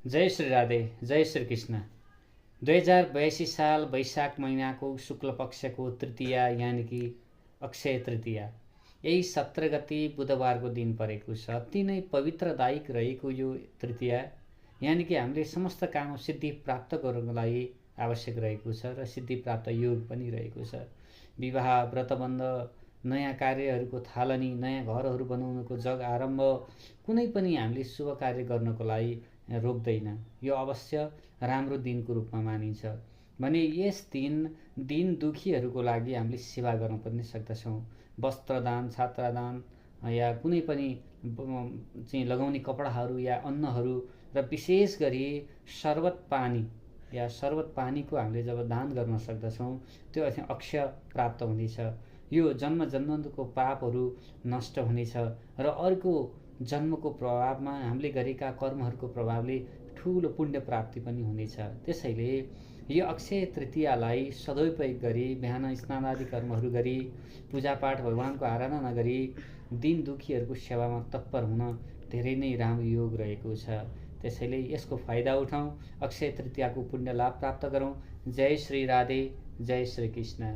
जय श्री राधे, जय श्री कृष्ण। 2082 साल वैशाख महिनाको शुक्ल पक्षको तृतीया यानि कि अक्षय तृतीया, यही 17 गति बुधबारको दिन परेको छ। अति नै पवित्रदायक रहेको यो तृतीया यानि कि हामीले समस्त काम सिद्धि प्राप्त गर्नको लागि आवश्यक रहेको छ र सिद्धि प्राप्त योग पनि रहेको छ। विवाह, व्रतबन्ध, नयाँ कार्यहरूको थालनी, नयाँ घरहरू बनाउनुको जग आरम्भ, कुनै पनि हामीले शुभ कार्य गर्नको लागि रोक्दैन। यो अवश्य राम्रो दिनको रूपमा मानिन्छ भने यस दिन दुखीहरूको लागि हामीले सेवा गर्न पनि सक्दछौँ। वस्त्रदान, छात्रादान या कुनै पनि चाहिँ लगाउने कपडाहरू या अन्नहरू र विशेष गरी शरबत पानीको हामीले जब दान गर्न सक्दछौँ त्यो अक्षय प्राप्त हुनेछ। यो जन्म जन्मको पापहरू नष्ट हुनेछ र अर्को जन्मको प्रभावमा हामीले गरेका कर्महरूको प्रभावले ठुलो पुण्य प्राप्ति पनि हुनेछ। त्यसैले यो अक्षय तृतीयालाई सदुपयोग गरी बिहान स्नान आदि कर्महरू गरी पूजापाठ भगवानको आराधना गरी दिन दुखीहरूको सेवामा तत्पर हुन धेरै नै राम्रो योग रहेको छ। त्यसैले यसको फाइदा उठाउँ, अक्षय तृतीयाको पुण्य लाभ प्राप्त गरौँ। जय श्री राधे, जय श्री कृष्ण।